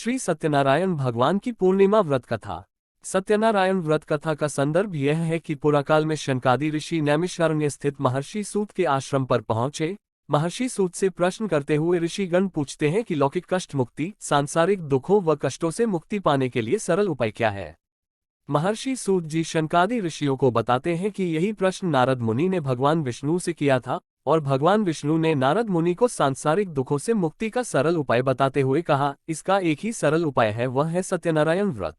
श्री सत्यनारायण भगवान की पूर्णिमा व्रत कथा। सत्यनारायण व्रत कथा का संदर्भ यह है कि पुराकाल में शनकादि ऋषि नैमिषारण्य स्थित महर्षि सूत के आश्रम पर पहुंचे। महर्षि सूत से प्रश्न करते हुए ऋषिगण पूछते हैं कि लौकिक कष्ट मुक्ति, सांसारिक दुखों व कष्टों से मुक्ति पाने के लिए सरल उपाय क्या है। महर्षि सूत जी शनकादि ऋषियों को बताते हैं कि यही प्रश्न नारद मुनि ने भगवान विष्णु से किया था और भगवान विष्णु ने नारद मुनि को सांसारिक दुखों से मुक्ति का सरल उपाय बताते हुए कहा, इसका एक ही सरल उपाय है, वह है सत्यनारायण व्रत।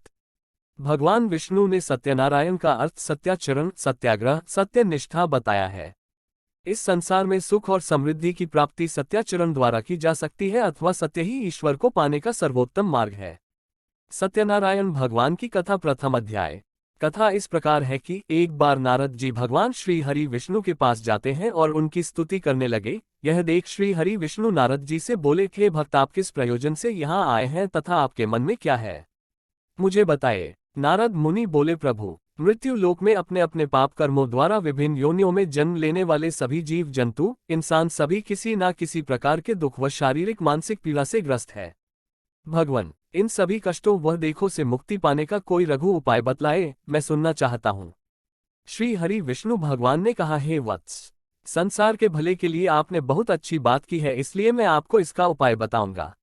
भगवान विष्णु ने सत्यनारायण का अर्थ सत्याचरण, सत्याग्रह, सत्यनिष्ठा बताया है। इस संसार में सुख और समृद्धि की प्राप्ति सत्याचरण द्वारा की जा सकती है अथवा सत्य ही ईश्वर को पाने का सर्वोत्तम मार्ग है। सत्यनारायण भगवान की कथा। प्रथम अध्याय। कथा इस प्रकार है कि एक बार नारद जी भगवान श्री हरि विष्णु के पास जाते हैं और उनकी स्तुति करने लगे। यह देख श्री हरि विष्णु नारद जी से बोले, हे भक्त, आप किस प्रयोजन से यहाँ आए हैं तथा आपके मन में क्या है, मुझे बताए। नारद मुनि बोले, प्रभु, मृत्यु लोक में अपने अपने पाप कर्मों द्वारा विभिन्न योनियों में जन्म लेने वाले सभी जीव जंतु, इंसान सभी किसी न किसी प्रकार के दुख व शारीरिक मानसिक पीड़ा से ग्रस्त है। भगवान, इन सभी कष्टों व देखों से मुक्ति पाने का कोई लघु उपाय बतलाए, मैं सुनना चाहता हूँ। श्री हरि विष्णु भगवान ने कहा, हे वत्स, संसार के भले के लिए आपने बहुत अच्छी बात की है, इसलिए मैं आपको इसका उपाय बताऊंगा।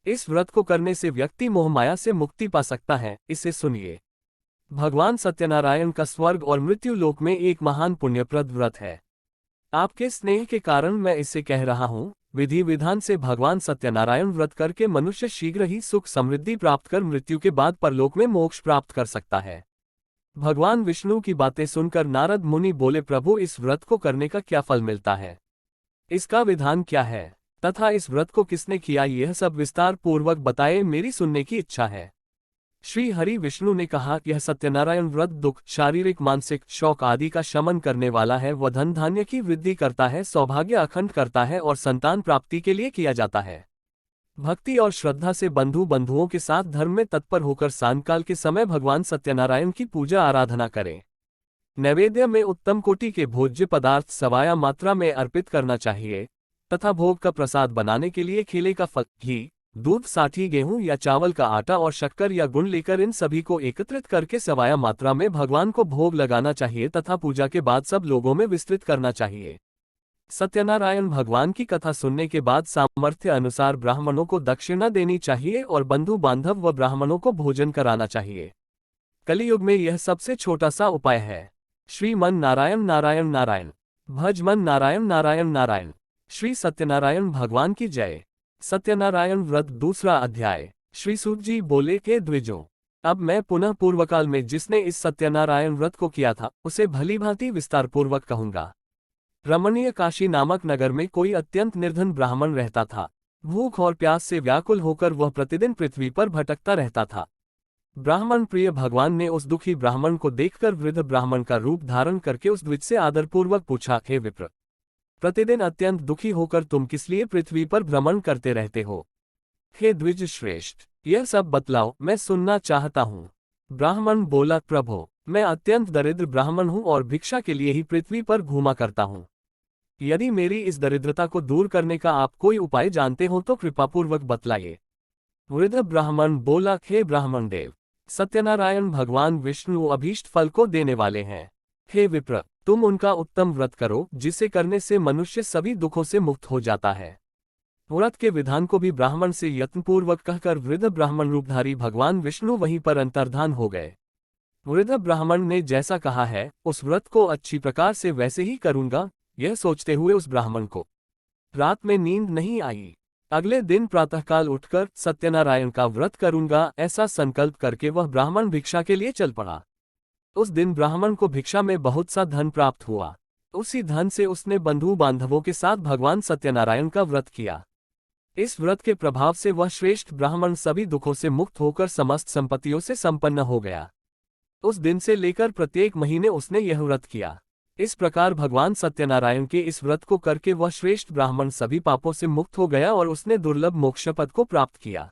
इस व्रत को करने से व्यक्ति मोहमाया से मुक्ति पा सकता है, इसे सुनिए। भगवान सत्यनारायण का स्वर्ग और मृत्यु लोक में एक महान पुण्यप्रद व्रत है। आपके स्नेह के कारण मैं इसे कह रहा हूँ। विधि विधान से भगवान सत्यनारायण व्रत करके मनुष्य शीघ्र ही सुख समृद्धि प्राप्त कर मृत्यु के बाद परलोक में मोक्ष प्राप्त कर सकता है। भगवान विष्णु की बातें सुनकर नारद मुनि बोले, प्रभु, इस व्रत को करने का क्या फल मिलता है, इसका विधान क्या है तथा इस व्रत को किसने किया, यह सब विस्तार पूर्वक बताए, मेरी सुनने की इच्छा है। श्री हरि विष्णु ने कहा, यह सत्यनारायण व्रत दुख, शारीरिक मानसिक शौक आदि का शमन करने वाला है, वह धन धान्य की वृद्धि करता है, सौभाग्य अखंड करता है और संतान प्राप्ति के लिए किया जाता है। भक्ति और श्रद्धा से बंधुओं के साथ धर्म में तत्पर होकर सांयकाल के समय भगवान सत्यनारायण की पूजा आराधना करें। नैवेद्य में उत्तम कोटि के भोज्य पदार्थ सवाया मात्रा में अर्पित करना चाहिए तथा भोग का प्रसाद बनाने के लिए केले का फल, घी, दूध, साठी गेहूं या चावल का आटा और शक्कर या गुड़ लेकर इन सभी को एकत्रित करके सवाया मात्रा में भगवान को भोग लगाना चाहिए तथा पूजा के बाद सब लोगों में विस्तृत करना चाहिए। सत्यनारायण भगवान की कथा सुनने के बाद सामर्थ्य अनुसार ब्राह्मणों को दक्षिणा देनी चाहिए और बंधु बांधव व ब्राह्मणों को भोजन कराना चाहिए। कलियुग में यह सबसे छोटा सा उपाय है। श्री मन नारायण नारायण नारायण, भज मन नारायण नारायण नारायण। श्री सत्यनारायण भगवान की जय। सत्यनारायण व्रत। दूसरा अध्याय। श्री सूत जी बोले, के द्विजों, अब मैं पुनः पूर्वकाल में जिसने इस सत्यनारायण व्रत को किया था उसे भलीभांति विस्तार पूर्वक कहूंगा। रमणीय काशी नामक नगर में कोई अत्यंत निर्धन ब्राह्मण रहता था। भूख और प्यास से व्याकुल होकर वह प्रतिदिन पृथ्वी पर भटकता रहता था। ब्राह्मण प्रिय भगवान ने उस दुखी ब्राह्मण को देखकर वृद्ध ब्राह्मण का रूप धारण करके उस द्विज से आदरपूर्वक पूछा, हे विप्र, प्रतिदिन अत्यंत दुखी होकर तुम किस लिए पृथ्वी पर भ्रमण करते रहते हो? हे द्विज श्रेष्ठ, यह सब बतलाओ, मैं सुनना चाहता हूँ। ब्राह्मण बोला, प्रभो, मैं अत्यंत दरिद्र ब्राह्मण हूँ और भिक्षा के लिए ही पृथ्वी पर घूमा करता हूँ। यदि मेरी इस दरिद्रता को दूर करने का आप कोई उपाय जानते हो तो कृपापूर्वक बतलाइए। वृद्ध ब्राह्मण बोला, हे ब्राह्मण देव, सत्यनारायण भगवान विष्णु अभीष्ट फल को देने वाले हैं। हे विप्र, तुम उनका उत्तम व्रत करो जिसे करने से मनुष्य सभी दुखों से मुक्त हो जाता है। व्रत के विधान को भी ब्राह्मण से यत्नपूर्वक कहकर वृद्ध ब्राह्मण रूपधारी भगवान विष्णु वहीं पर अंतर्धान हो गए। वृद्ध ब्राह्मण ने जैसा कहा है उस व्रत को अच्छी प्रकार से वैसे ही करूंगा, यह सोचते हुए उस ब्राह्मण को रात में नींद नहीं आई। अगले दिन प्रातःकाल उठकर सत्यनारायण का व्रत करूंगा ऐसा संकल्प करके वह ब्राह्मण भिक्षा के लिए चल पड़ा। उस दिन ब्राह्मण को भिक्षा में बहुत सा धन प्राप्त हुआ। उसी धन से उसने बंधु बांधवों के साथ भगवान सत्यनारायण का व्रत किया। इस व्रत के प्रभाव से वह श्रेष्ठ ब्राह्मण सभी दुखों से मुक्त होकर समस्त संपत्तियों से संपन्न हो गया। उस दिन से लेकर प्रत्येक महीने उसने यह व्रत किया। इस प्रकार भगवान सत्यनारायण के इस व्रत को करके वह श्रेष्ठ ब्राह्मण सभी पापों से मुक्त हो गया और उसने दुर्लभ मोक्षपद को प्राप्त किया।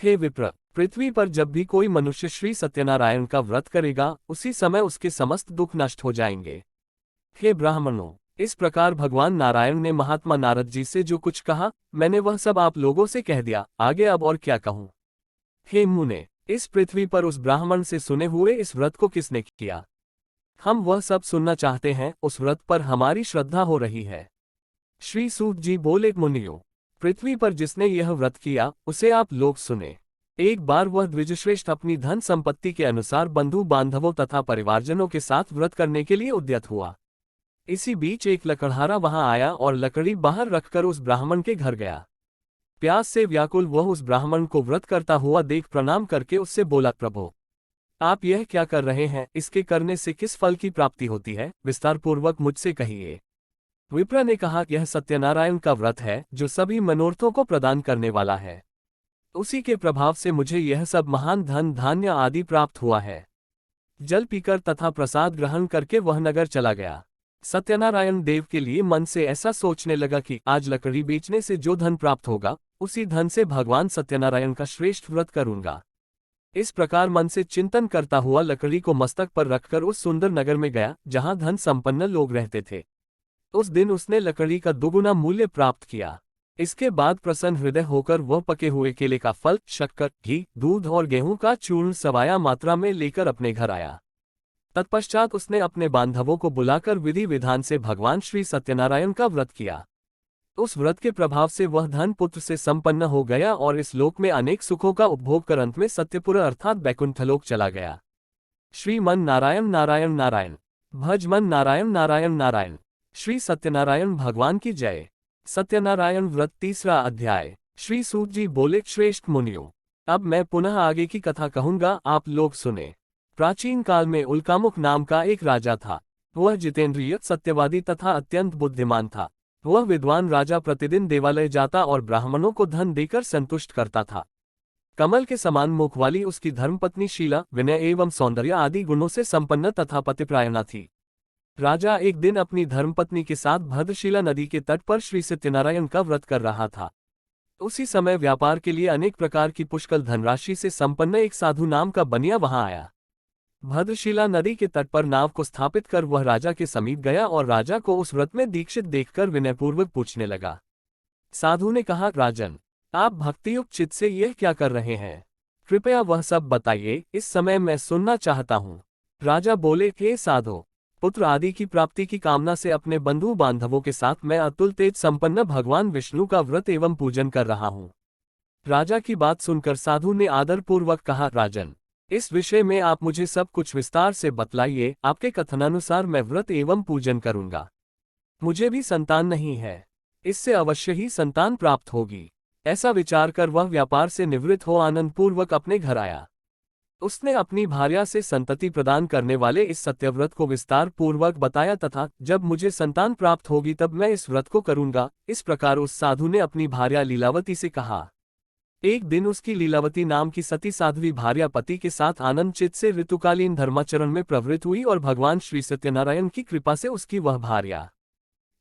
हे विप्र, पृथ्वी पर जब भी कोई मनुष्य श्री सत्यनारायण का व्रत करेगा उसी समय उसके समस्त दुख नष्ट हो जाएंगे। हे ब्राह्मणों, इस प्रकार भगवान नारायण ने महात्मा नारद जी से जो कुछ कहा मैंने वह सब आप लोगों से कह दिया। आगे अब और क्या कहूँ। हे मुने, इस पृथ्वी पर उस ब्राह्मण से सुने हुए इस व्रत को किसने किया? हम वह सब सुनना चाहते हैं, उस व्रत पर हमारी श्रद्धा हो रही है। श्री सूत जी बोले, मुनियों, पृथ्वी पर जिसने यह व्रत किया उसे आप लोग सुने। एक बार वह द्विजश्रेष्ठ अपनी धन संपत्ति के अनुसार बंधु बांधवों तथा परिवारजनों के साथ व्रत करने के लिए उद्यत हुआ। इसी बीच एक लकड़हारा वहां आया और लकड़ी बाहर रखकर उस ब्राह्मण के घर गया। प्यास से व्याकुल वह उस ब्राह्मण को व्रत करता हुआ देख प्रणाम करके उससे बोला, प्रभु, आप यह क्या कर रहे हैं? इसके करने से किस फल की प्राप्ति होती है? विस्तार पूर्वक मुझसे कहिए। विप्र ने कहा, यह सत्यनारायण का व्रत है जो सभी मनोरथों को प्रदान करने वाला है। उसी के प्रभाव से मुझे यह सब महान धन धान्य आदि प्राप्त हुआ है। जल पीकर तथा प्रसाद ग्रहण करके वह नगर चला गया। सत्यनारायण देव के लिए मन से ऐसा सोचने लगा कि आज लकड़ी बेचने से जो धन प्राप्त होगा उसी धन से भगवान सत्यनारायण का श्रेष्ठ व्रत करूंगा। इस प्रकार मन से चिंतन करता हुआ लकड़ी को मस्तक पर रखकर उस सुंदर नगर में गया जहां धन संपन्न लोग रहते थे। उस दिन उसने लकड़ी का दुगुना मूल्य प्राप्त किया। इसके बाद प्रसन्न हृदय होकर वह पके हुए केले का फल, शक्कर, घी, दूध और गेहूं का चूर्ण सवाया मात्रा में लेकर अपने घर आया। तत्पश्चात उसने अपने बांधवों को बुलाकर विधि विधान से भगवान श्री सत्यनारायण का व्रत किया। उस व्रत के प्रभाव से वह धन पुत्र से संपन्न हो गया और इस लोक में अनेक सुखों का उपभोग कर अंत में सत्यपुर अर्थात बैकुंठलोक चला गया। श्री मन नारायण नारायण नारायण, भज मन नारायण नारायण नारायण। श्री सत्यनारायण भगवान की जय। सत्यनारायण व्रत तीसरा अध्याय। श्री सूत जी बोले, श्रेष्ठ मुनियों, अब मैं पुनः आगे की कथा कहूंगा, आप लोग सुने। प्राचीन काल में उल्कामुख नाम का एक राजा था। वह जितेंद्रिय, सत्यवादी तथा अत्यंत बुद्धिमान था। वह विद्वान राजा प्रतिदिन देवालय जाता और ब्राह्मणों को धन देकर संतुष्ट करता था। कमल के समान मुख वाली उसकी धर्मपत्नी शीला, विनय एवं सौंदर्य आदि गुणों से संपन्न तथा पतिप्रायणा थी। राजा एक दिन अपनी धर्मपत्नी के साथ भद्रशिला नदी के तट पर श्री सत्यनारायण का व्रत कर रहा था। उसी समय व्यापार के लिए अनेक प्रकार की पुष्कल धनराशि से संपन्न एक साधु नाम का बनिया वहां आया। भद्रशिला नदी के तट पर नाव को स्थापित कर वह राजा के समीप गया और राजा को उस व्रत में दीक्षित देखकर विनयपूर्वक पूछने लगा। साधु ने कहा, राजन, आप भक्तियुक्त चित्त से यह क्या कर रहे हैं? कृपया वह सब बताइए, इस समय मैं सुनना चाहता हूँ। राजा बोले, हे साधो, पुत्र आदि की प्राप्ति की कामना से अपने बंधु बांधवों के साथ मैं अतुल तेज संपन्न भगवान विष्णु का व्रत एवं पूजन कर रहा हूँ। राजा की बात सुनकर साधु ने आदरपूर्वक कहा, राजन, इस विषय में आप मुझे सब कुछ विस्तार से बतलाइए। आपके कथनानुसार मैं व्रत एवं पूजन करूंगा। मुझे भी संतान नहीं है, इससे अवश्य ही संतान प्राप्त होगी। ऐसा विचार कर वह व्यापार से निवृत्त हो आनंदपूर्वक अपने घर आया। उसने अपनी भार्या से संतति प्रदान करने वाले इस सत्यव्रत को विस्तार पूर्वक बताया तथा जब मुझे संतान प्राप्त होगी तब मैं इस व्रत को करूंगा। इस प्रकार उस साधु ने अपनी भार्या लीलावती से कहा। एक दिन उसकी लीलावती नाम की सती साध्वी भार्या पति के साथ आनंद चित्त से ऋतुकालीन धर्माचरण में प्रवृत्त हुई और भगवान श्री सत्यनारायण की कृपा से उसकी वह भार्या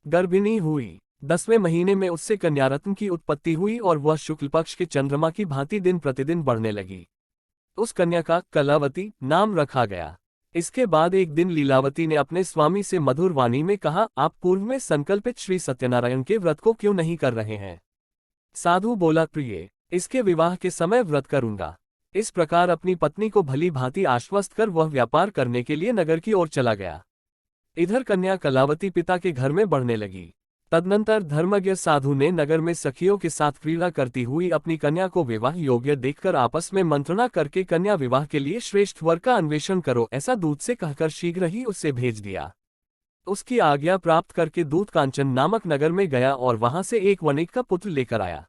गर्भिणी हुई। 10वें महीने में उससे कन्यारत्न की उत्पत्ति हुई और वह शुक्ल पक्ष के चंद्रमा की भांति दिन प्रतिदिन बढ़ने लगी। उस कन्या का कलावती नाम रखा गया। इसके बाद एक दिन लीलावती ने अपने स्वामी से मधुर वाणी में कहा, आप पूर्व में संकल्पित श्री सत्यनारायण के व्रत को क्यों नहीं कर रहे हैं? साधु बोला, प्रिय, इसके विवाह के समय व्रत करूंगा। इस प्रकार अपनी पत्नी को भली भांति आश्वस्त कर वह व्यापार करने के लिए नगर की ओर चला गया। इधर कन्या कलावती पिता के घर में बढ़ने लगी। तदनंतर धर्मज्ञ साधु ने नगर में सखियों के साथ क्रीड़ा करती हुई अपनी कन्या को विवाह योग्य देखकर आपस में मंत्रणा करके कन्या विवाह के लिए श्रेष्ठ वर का अन्वेषण करो ऐसा दूत से कहकर शीघ्र ही उससे भेज दिया। उसकी आज्ञा प्राप्त करके दूत कांचन नामक नगर में गया और वहां से एक वणिक का पुत्र लेकर आया।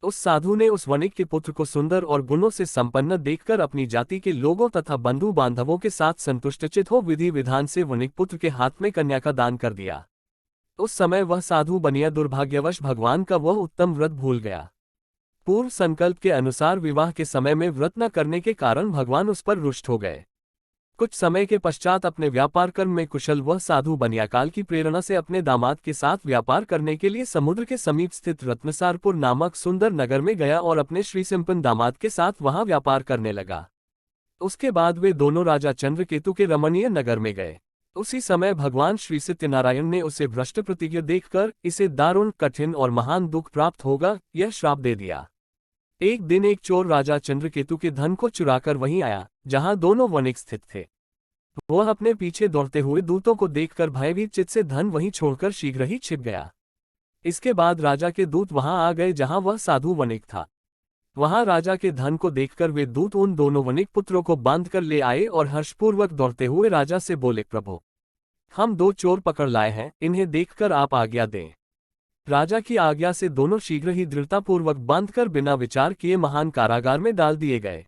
उस साधु ने उस वणिक के पुत्र को सुंदर और गुणों से संपन्न देखकर अपनी जाति के लोगों तथा बंधु बांधवों के साथ संतुष्टचित हो विधि विधान से वणिक पुत्र के हाथ में कन्या का दान कर दिया। उस समय वह साधु बनिया दुर्भाग्यवश भगवान का वह उत्तम व्रत भूल गया। पूर्व संकल्प के अनुसार विवाह के समय में व्रत न करने के कारण भगवान उस पर रुष्ट हो गए। कुछ समय के पश्चात अपने व्यापार कर्म में कुशल वह साधु बनियाकाल की प्रेरणा से अपने दामाद के साथ व्यापार करने के लिए समुद्र के समीप स्थित रत्नसारपुर नामक सुंदर नगर में गया और अपने श्रीसंपन्न दामाद के साथ वहां व्यापार करने लगा। उसके बाद वे दोनों राजा चंद्रकेतु के रमणीय नगर में गए। उसी समय भगवान श्री सत्यनारायण ने उसे भ्रष्ट प्रतिज्ञा देखकर इसे दारुण, कठिन और महान दुख प्राप्त होगा यह श्राप दे दिया। एक दिन एक चोर राजा चंद्रकेतु के धन को चुराकर वहीं आया जहां दोनों वणिक स्थित थे। वह अपने पीछे दौड़ते हुए दूतों को देखकर भयभीत चित्त से धन वहीं छोड़कर शीघ्र ही छिप गया। इसके बाद राजा के दूत वहां आ गए जहां वह साधु वणिक था। वहां राजा के धन को देखकर वे दूत उन दोनों वणिक पुत्रों को बांधकर ले आए और हर्षपूर्वक दौड़ते हुए राजा से बोले, प्रभु, हम 2 चोर पकड़ लाए हैं, इन्हें देखकर आप आज्ञा दें। राजा की आज्ञा से दोनों शीघ्र ही दृढ़तापूर्वक बांधकर बिना विचार किए महान कारागार में डाल दिए गए।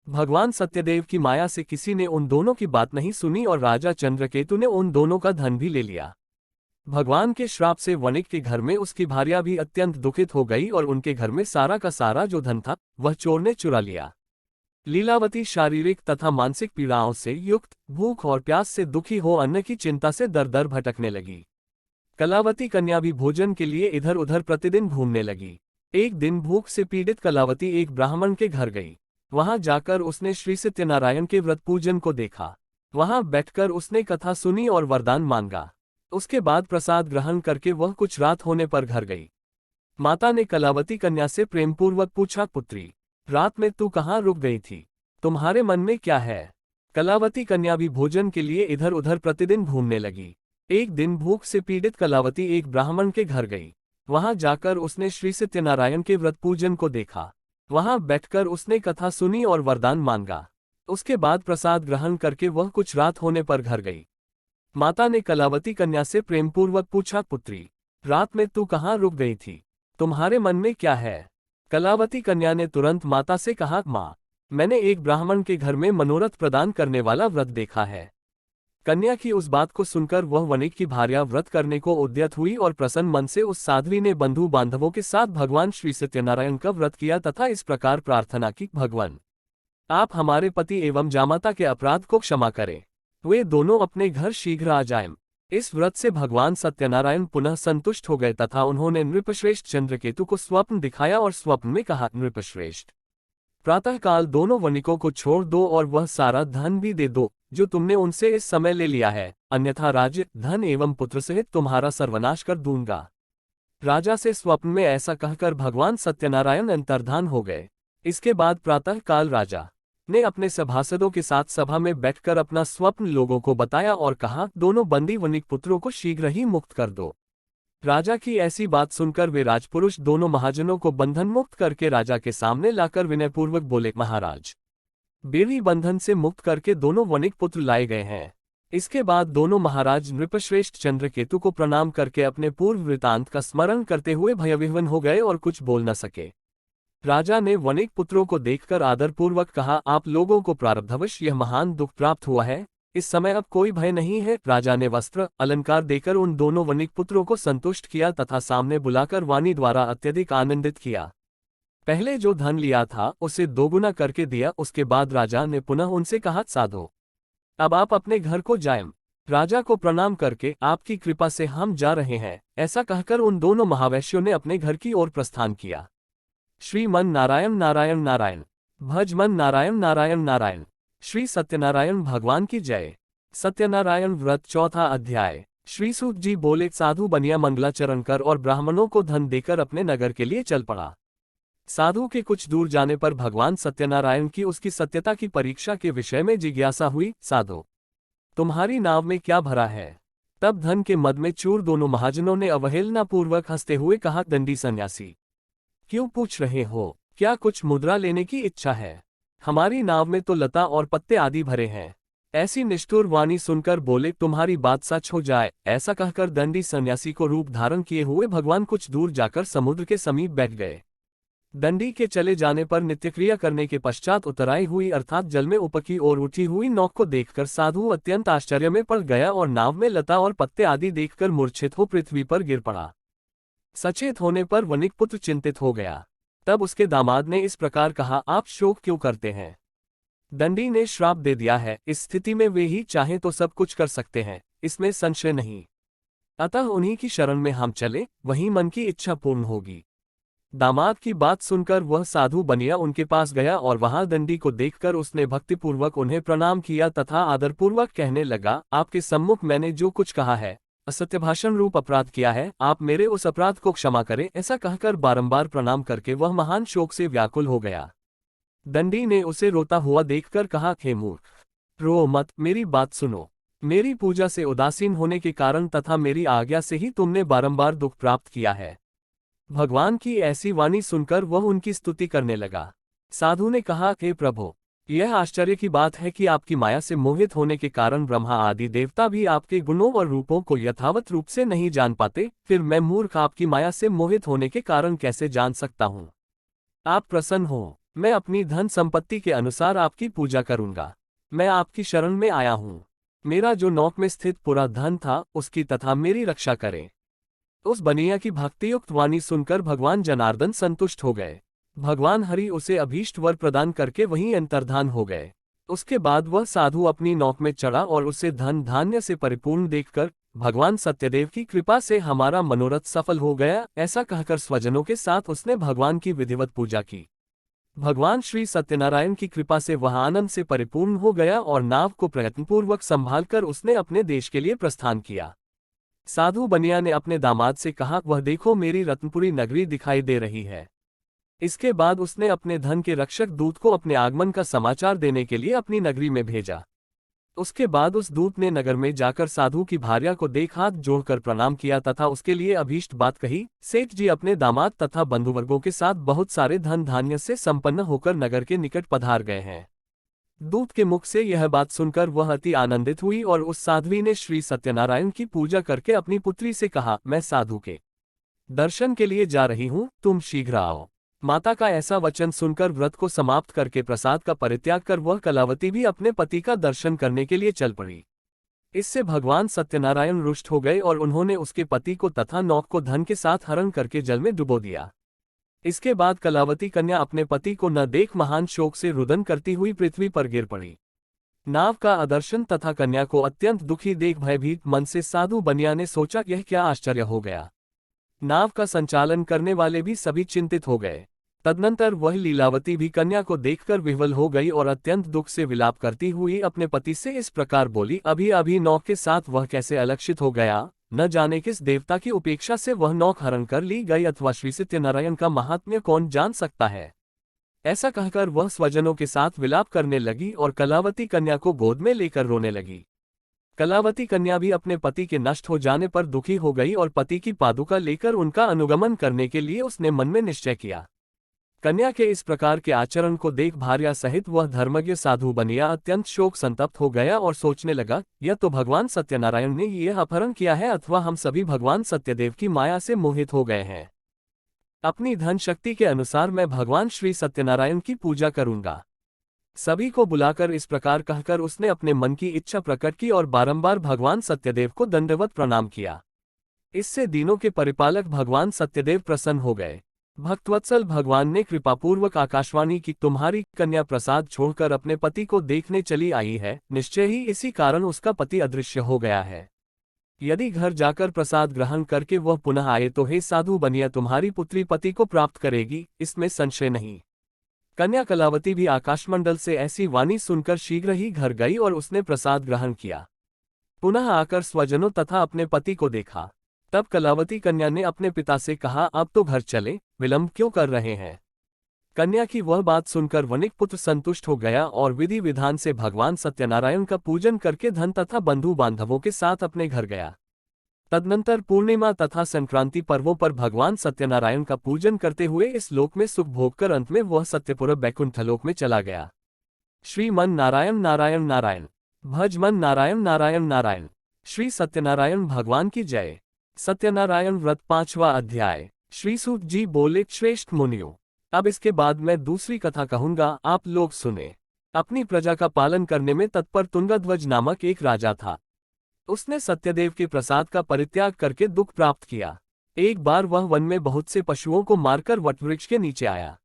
भगवान सत्यदेव की माया से किसी ने उन दोनों की बात नहीं सुनी और राजा चंद्रकेतु ने उन दोनों का धन भी ले लिया। भगवान के श्राप से वणिक के घर में उसकी भार्या भी अत्यंत दुखित हो गई और उनके घर में सारा का सारा जो धन था वह चोर ने चुरा लिया। लीलावती शारीरिक तथा मानसिक पीड़ाओं से युक्त, भूख और प्यास से दुखी हो अन्न की चिंता से दर दर भटकने लगी। कलावती कन्या भी भोजन के लिए इधर उधर प्रतिदिन घूमने लगी। एक दिन भूख से पीड़ित कलावती एक ब्राह्मण के घर गई। वहां जाकर उसने श्री सत्यनारायण के व्रत पूजन को देखा। वहां बैठकर उसने कथा सुनी और वरदान मांगा। उसके बाद प्रसाद ग्रहण करके वह कुछ रात होने पर घर गई। माता ने कलावती कन्या से प्रेमपूर्वक पूछा, पुत्री, रात में तू कहाँ रुक गई थी? तुम्हारे मन में क्या है? कलावती कन्या भी भोजन के लिए इधर उधर प्रतिदिन घूमने लगी। एक दिन भूख से पीड़ित कलावती एक ब्राह्मण के घर गई। वहां जाकर उसने श्री सत्यनारायण के व्रत पूजन को देखा। वहां बैठकर उसने कथा सुनी और वरदान मांगा। उसके बाद प्रसाद ग्रहण करके वह कुछ रात होने पर घर गई। माता ने कलावती कन्या से प्रेमपूर्वक पूछा, पुत्री, रात में तू कहाँ रुक गई थी? तुम्हारे मन में क्या है? कलावती कन्या ने तुरंत माता से कहा, माँ, मैंने एक ब्राह्मण के घर में मनोरथ प्रदान करने वाला व्रत देखा है। कन्या की उस बात को सुनकर वह वणिक की भार्या व्रत करने को उद्यत हुई और प्रसन्न मन से उस साध्वी ने बंधु बांधवों के साथ भगवान श्री सत्यनारायण का व्रत किया तथा इस प्रकार प्रार्थना की, भगवान, आप हमारे पति एवं जामाता के अपराध को क्षमा करें। वे दोनों अपने घर शीघ्र आ जाएं। इस व्रत से भगवान सत्यनारायण पुनः संतुष्ट हो गए तथा उन्होंने नृपश्रेष्ठ चंद्रकेतु को स्वप्न दिखाया और स्वप्न में कहा, नृपश्रेष्ठ, प्रातःकाल दोनों वणिकों को छोड़ दो और वह सारा धन भी दे दो जो तुमने उनसे इस समय ले लिया है, अन्यथा राज्य, धन एवं पुत्र सहित तुम्हारा सर्वनाश कर दूंगा। राजा से स्वप्न में ऐसा कहकर भगवान सत्यनारायण अंतर्धान हो गए। इसके बाद प्रातःकाल राजा ने अपने सभासदों के साथ सभा में बैठकर अपना स्वप्न लोगों को बताया और कहा, दोनों बंदी वणिक पुत्रों को शीघ्र ही मुक्त कर दो। राजा की ऐसी बात सुनकर वे राजपुरुष दोनों महाजनों को बंधन मुक्त करके राजा के सामने लाकर विनयपूर्वक बोले, महाराज, बेड़ी बंधन से मुक्त करके दोनों वणिक पुत्र लाए गए हैं। इसके बाद दोनों महाराज नृपश्रेष्ठ चंद्रकेतु को प्रणाम करके अपने पूर्व वृतांत का स्मरण करते हुए भयविह्वल हो गए और कुछ बोल न सके। राजा ने वणिक पुत्रों को देखकर आदरपूर्वक कहा, आप लोगों को प्रारब्धवश यह महान दुख प्राप्त हुआ है, इस समय अब कोई भय नहीं है। राजा ने वस्त्र अलंकार देकर उन दोनों वणिक पुत्रों को संतुष्ट किया तथा सामने बुलाकर वाणी द्वारा अत्यधिक आनंदित किया। पहले जो धन लिया था उसे दोगुना करके दिया। उसके बाद राजा ने पुनः उनसे कहा, साधो, अब आप अपने घर को जाएं। राजा को प्रणाम करके, आपकी कृपा से हम जा रहे हैं, ऐसा कहकर उन दोनों महावैश्यों ने अपने घर की ओर प्रस्थान किया। श्रीमन नारायण नारायण नारायण, भज मन नारायण नारायण नारायण। श्री सत्यनारायण भगवान की जय। सत्यनारायण व्रत, चौथा अध्याय। श्री सूत जी बोले, साधु बनिया मंगलाचरण कर और ब्राह्मणों को धन देकर अपने नगर के लिए चल पड़ा। साधु के कुछ दूर जाने पर भगवान सत्यनारायण की उसकी सत्यता की परीक्षा के विषय में जिज्ञासा हुई। साधु, तुम्हारी नाव में क्या भरा है? तब धन के मद में चूर दोनों महाजनों ने अवहेलनापूर्वक हंसते हुए कहा, दंडी सन्यासी, क्यों पूछ रहे हो? क्या कुछ मुद्रा लेने की इच्छा है? हमारी नाव में तो लता और पत्ते आदि भरे हैं। ऐसी निष्ठुर वाणी सुनकर बोले, तुम्हारी बात सच हो जाए। ऐसा कहकर दंडी सन्यासी को रूप धारण किए हुए भगवान कुछ दूर जाकर समुद्र के समीप बैठ गए। दंडी के चले जाने पर नित्यक्रिया करने के पश्चात उतराई हुई अर्थात जल में उपकी और उठी हुई नौक को देखकर साधु अत्यंत आश्चर्य में पड़ गया और नाव में लता और पत्ते आदि देखकर मूर्छित हो पृथ्वी पर गिर पड़ा। सचेत होने पर वणिक पुत्र चिंतित हो गया। तब उसके दामाद ने इस प्रकार कहा, आप शोक क्यों करते हैं? दंडी ने श्राप दे दिया है, इस स्थिति में वे ही चाहें तो सब कुछ कर सकते हैं, इसमें संशय नहीं। अतः उन्हीं की शरण में हम चले, वहीं मन की इच्छा पूर्ण होगी। दामाद की बात सुनकर वह साधु बनिया उनके पास गया और वहां दंडी को देखकर उसने भक्तिपूर्वक उन्हें प्रणाम किया तथा आदरपूर्वक कहने लगा, आपके सम्मुख मैंने जो कुछ कहा है असत्यभाषण रूप अपराध किया है, आप मेरे उस अपराध को क्षमा करें। ऐसा कहकर बारंबार प्रणाम करके वह महान शोक से व्याकुल हो गया। दंडी ने उसे रोता हुआ देखकर कहा, हे मूर्ख, रो मत, मेरी बात सुनो। मेरी पूजा से उदासीन होने के कारण तथा मेरी आज्ञा से ही तुमने बारंबार दुख प्राप्त किया है। भगवान की ऐसी वाणी सुनकर वह उनकी स्तुति करने लगा। साधु ने कहा, हे प्रभु, यह आश्चर्य की बात है कि आपकी माया से मोहित होने के कारण ब्रह्मा आदि देवता भी आपके गुणों और रूपों को यथावत रूप से नहीं जान पाते, फिर मैं मूर्ख आपकी माया से मोहित होने के कारण कैसे जान सकता हूँ। आप प्रसन्न हो, मैं अपनी धन संपत्ति के अनुसार आपकी पूजा करूंगा। मैं आपकी शरण में आया हूँ। मेरा जो नौक में स्थित पूरा धन था उसकी तथा मेरी रक्षा करें। उस बनिया की भक्तियुक्त वाणी सुनकर भगवान जनार्दन संतुष्ट हो गए। भगवान हरि उसे अभीष्ट वर प्रदान करके वहीं अंतर्धान हो गए। उसके बाद वह साधु अपनी नौक में चढ़ा और उसे धन धान्य से परिपूर्ण देखकर, भगवान सत्यदेव की कृपा से हमारा मनोरथ सफल हो गया, ऐसा कहकर स्वजनों के साथ उसने भगवान की विधिवत पूजा की। भगवान श्री सत्यनारायण की कृपा से वह आनंद से परिपूर्ण हो गया और नाव को प्रयत्नपूर्वक संभालकर उसने अपने देश के लिए प्रस्थान किया। साधु बनिया ने अपने दामाद से कहा, वह देखो, मेरी रत्नपुरी नगरी दिखाई दे रही है। इसके बाद उसने अपने धन के रक्षक दूत को अपने आगमन का समाचार देने के लिए अपनी नगरी में भेजा। उसके बाद उस दूत ने नगर में जाकर साधु की भार्या को देख हाथ जोड़कर प्रणाम किया तथा उसके लिए अभीष्ट बात कही। सेठ जी अपने दामाद तथा बंधुवर्गों के साथ बहुत सारे धन धान्य से संपन्न होकर नगर के निकट पधार गए हैं। दूत के मुख से यह बात सुनकर वह अति आनंदित हुई और उस साध्वी ने श्री सत्यनारायण की पूजा करके अपनी पुत्री से कहा, मैं साधु के दर्शन के लिए जा रही हूँ, तुम शीघ्र आओ। माता का ऐसा वचन सुनकर व्रत को समाप्त करके प्रसाद का परित्याग कर वह कलावती भी अपने पति का दर्शन करने के लिए चल पड़ी। इससे भगवान सत्यनारायण रुष्ट हो गए और उन्होंने उसके पति को तथा नौक को धन के साथ हरण करके जल में डुबो दिया। इसके बाद कलावती कन्या अपने पति को न देख महान शोक से रुदन करती हुई पृथ्वी पर गिर पड़ी। नाव का अदर्शन तथा कन्या को अत्यंत दुखी देख भयभीत मन से साधु बनिया ने सोचा, यह क्या आश्चर्य हो गया। नाव का संचालन करने वाले भी सभी चिंतित हो गए। तदनंतर वह लीलावती भी कन्या को देखकर विह्वल हो गई और अत्यंत दुख से विलाप करती हुई अपने पति से इस प्रकार बोली, अभी अभी नौक के साथ वह कैसे अलक्षित हो गया, न जाने किस देवता की उपेक्षा से वह नौक हरण कर ली गई, अथवा श्री सत्यनारायण का महात्म्य कौन जान सकता है। ऐसा कहकर वह स्वजनों के साथ विलाप करने लगी और कलावती कन्या को गोद में लेकर रोने लगी। कलावती कन्या भी अपने पति के नष्ट हो जाने पर दुखी हो गई और पति की पादुका लेकर उनका अनुगमन करने के लिए उसने मन में निश्चय किया। कन्या के इस प्रकार के आचरण को देख भार्या सहित वह धर्मज्ञ साधु बनिया अत्यंत शोक संतप्त हो गया और सोचने लगा, यह तो भगवान सत्यनारायण ने यह अपहरण किया है, अथवा हम सभी भगवान सत्यदेव की माया से मोहित हो गए हैं। अपनी धन शक्ति के अनुसार मैं भगवान श्री सत्यनारायण की पूजा करूंगा। सभी को बुलाकर इस प्रकार कहकर उसने अपने मन की इच्छा प्रकट की और बारंबार भगवान सत्यदेव को दंडवत प्रणाम किया। इससे दीनों के परिपालक भगवान सत्यदेव प्रसन्न हो गए। भक्तवत्सल भगवान ने कृपापूर्वक आकाशवाणी की, तुम्हारी कन्या प्रसाद छोड़कर अपने पति को देखने चली आई है, निश्चय ही इसी कारण उसका पति अदृश्य हो गया है। यदि घर जाकर प्रसाद ग्रहण करके वह पुनः आए तो हे साधु बनिया, तुम्हारी पुत्री पति को प्राप्त करेगी, इसमें संशय नहीं। कन्या कलावती भी आकाशमंडल से ऐसी वाणी सुनकर शीघ्र ही घर गई और उसने प्रसाद ग्रहण किया। पुनः आकर स्वजनों तथा अपने पति को देखा। तब कलावती कन्या ने अपने पिता से कहा, अब तो घर चले, विलंब क्यों कर रहे हैं। कन्या की वह बात सुनकर वनिक पुत्र संतुष्ट हो गया और विधि विधान से भगवान सत्यनारायण का पूजन करके धन तथा बंधु बांधवों के साथ अपने घर गया। तदनंतर पूर्णिमा तथा संक्रांति पर्वों पर भगवान सत्यनारायण का पूजन करते हुए इस लोक में सुख भोग कर अंत में वह सत्यपुर बैकुंठलोक में चला गया। श्री मन नारायण नारायण नारायण, भज मन नारायण नारायण नारायण। श्री सत्यनारायण भगवान की जय। सत्यनारायण व्रत 5वां अध्याय। श्री सूत जी बोले, श्रेष्ठ मुनियों, अब इसके बाद मैं दूसरी कथा कहूंगा, आप लोग सुने। अपनी प्रजा का पालन करने में तत्पर तुंगध्वज नामक एक राजा था। उसने सत्यदेव के प्रसाद का परित्याग करके दुख प्राप्त किया। एक बार वह वन में बहुत से पशुओं को मारकर वटवृक्ष के नीचे आया।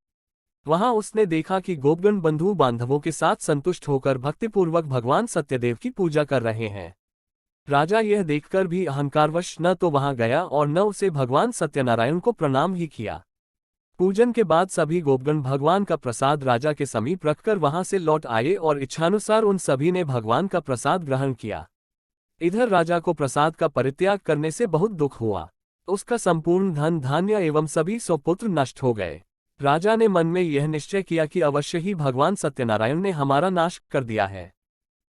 वहां उसने देखा कि गोपगण बंधु बांधवों के साथ संतुष्ट होकर भक्तिपूर्वक भगवान सत्यदेव की पूजा कर रहे हैं। राजा यह देखकर भी अहंकारवश न तो वहां गया और न उसे भगवान सत्यनारायण को प्रणाम ही किया। पूजन के बाद सभी गोपगण भगवान का प्रसाद राजा के समीप रखकर वहां से लौट आए और इच्छानुसार उन सभी ने भगवान का प्रसाद ग्रहण किया। इधर राजा को प्रसाद का परित्याग करने से बहुत दुख हुआ। उसका संपूर्ण धन धान्य एवं सभी सुपुत्र नष्ट हो गए। राजा ने मन में यह निश्चय किया कि अवश्य ही भगवान सत्यनारायण ने हमारा नाश कर दिया है,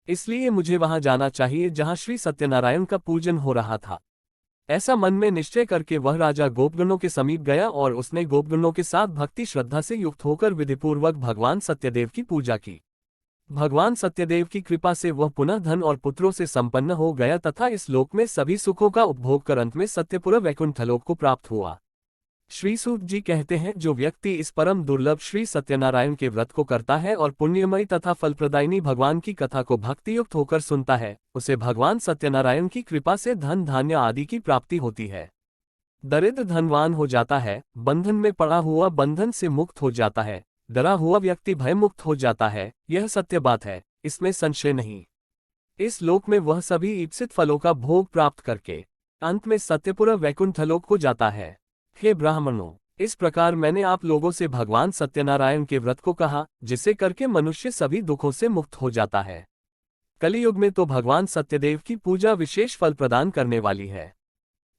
इसलिए मुझे वहां जाना चाहिए जहां श्री सत्यनारायण का पूजन हो रहा था। ऐसा मन में निश्चय करके वह राजा गोपगणों के समीप गया और उसने गोपगणों के साथ भक्ति श्रद्धा से युक्त होकर विधिपूर्वक भगवान सत्यदेव की पूजा की। भगवान सत्यदेव की कृपा से वह पुनः धन और पुत्रों से संपन्न हो गया तथा इस लोक में सभी सुखों का उपभोग कर अंत में सत्यपुर वैकुंठलोक को प्राप्त हुआ। श्री सूत जी कहते हैं, जो व्यक्ति इस परम दुर्लभ श्री सत्यनारायण के व्रत को करता है और पुण्यमयी तथा फलप्रदायिनी भगवान की कथा को भक्तियुक्त होकर सुनता है, उसे भगवान सत्यनारायण की कृपा से धन धान्य आदि की प्राप्ति होती है। दरिद्र धनवान हो जाता है, बंधन में पड़ा हुआ बंधन से मुक्त हो जाता है, डरा हुआ व्यक्ति भयमुक्त हो जाता है। यह सत्य बात है, इसमें संशय नहीं। इस लोक में वह सभी ईप्सित फलों का भोग प्राप्त करके अंत में सत्यपुर वैकुंठलोक को जाता है। हे ब्राह्मणों, इस प्रकार मैंने आप लोगों से भगवान सत्यनारायण के व्रत को कहा, जिसे करके मनुष्य सभी दुखों से मुक्त हो जाता है। कलियुग में तो भगवान सत्यदेव की पूजा विशेष फल प्रदान करने वाली है।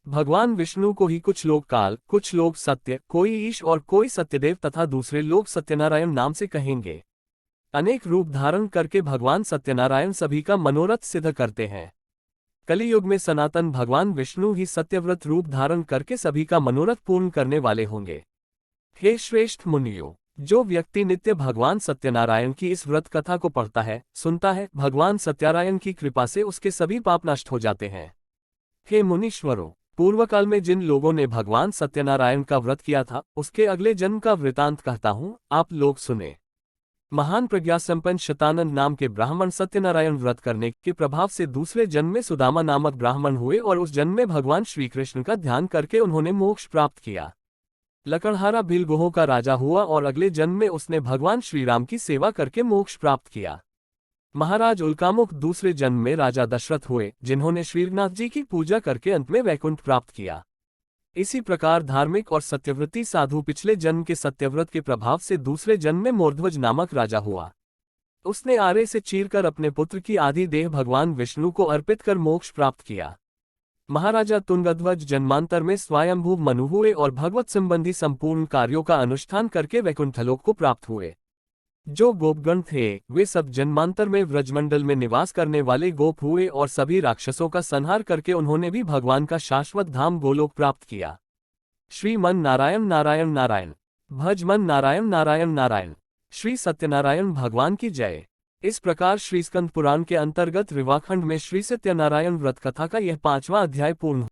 भगवान विष्णु को ही कुछ लोग काल, कुछ लोग सत्य, कोई ईश और कोई सत्यदेव तथा दूसरे लोग सत्यनारायण नाम से कहेंगे। अनेक रूप धारण करके भगवान सत्यनारायण सभी का मनोरथ सिद्ध करते हैं। कलियुग में सनातन भगवान विष्णु ही सत्यव्रत रूप धारण करके सभी का मनोरथ पूर्ण करने वाले होंगे। हे श्रेष्ठ मुनियों, जो व्यक्ति नित्य भगवान सत्यनारायण की इस व्रत कथा को पढ़ता है, सुनता है, भगवान सत्यनारायण की कृपा से उसके सभी पाप नष्ट हो जाते हैं। हे मुनीश्वरों, पूर्व काल में जिन लोगों ने भगवान सत्यनारायण का व्रत किया था, उसके अगले जन्म का वृतांत कहता हूँ, आप लोग सुने। महान प्रज्ञा संपन्न शतानंद नाम के ब्राह्मण सत्यनारायण व्रत करने के प्रभाव से दूसरे जन्म में सुदामा नामक ब्राह्मण हुए और उस जन्म में भगवान श्री कृष्ण का ध्यान करके उन्होंने मोक्ष प्राप्त किया। लकड़हारा भीलगोहों का राजा हुआ और अगले जन्म में उसने भगवान श्री राम की सेवा करके मोक्ष प्राप्त किया। महाराज उल्कामुख दूसरे जन्म में राजा दशरथ हुए, जिन्होंने श्रीनाथ जी की पूजा करके अंत में वैकुंठ प्राप्त किया। इसी प्रकार धार्मिक और सत्यव्रती साधु पिछले जन्म के सत्यव्रत के प्रभाव से दूसरे जन्म में मोरध्वज नामक राजा हुआ। उसने आरे से चीरकर अपने पुत्र की आधी देह भगवान विष्णु को अर्पित कर मोक्ष प्राप्त किया। महाराजा तुंगध्वज जन्मांतर में स्वयंभू मनु हुए और भगवत संबंधी संपूर्ण कार्यों का अनुष्ठान करके वैकुंठलोक को प्राप्त हुए। जो गोपगण थे, वे सब जन्मांतर में व्रजमंडल में निवास करने वाले गोप हुए और सभी राक्षसों का संहार करके उन्होंने भी भगवान का शाश्वत धाम गोलोक प्राप्त किया। श्री मन नारायण नारायण नारायण, भज मन नारायण नारायण नारायण। श्री सत्यनारायण भगवान की जय। इस प्रकार श्री स्कंद पुराण के अंतर्गत रिवाखंड में श्री सत्यनारायण व्रत कथा का यह 5वां अध्याय पूर्ण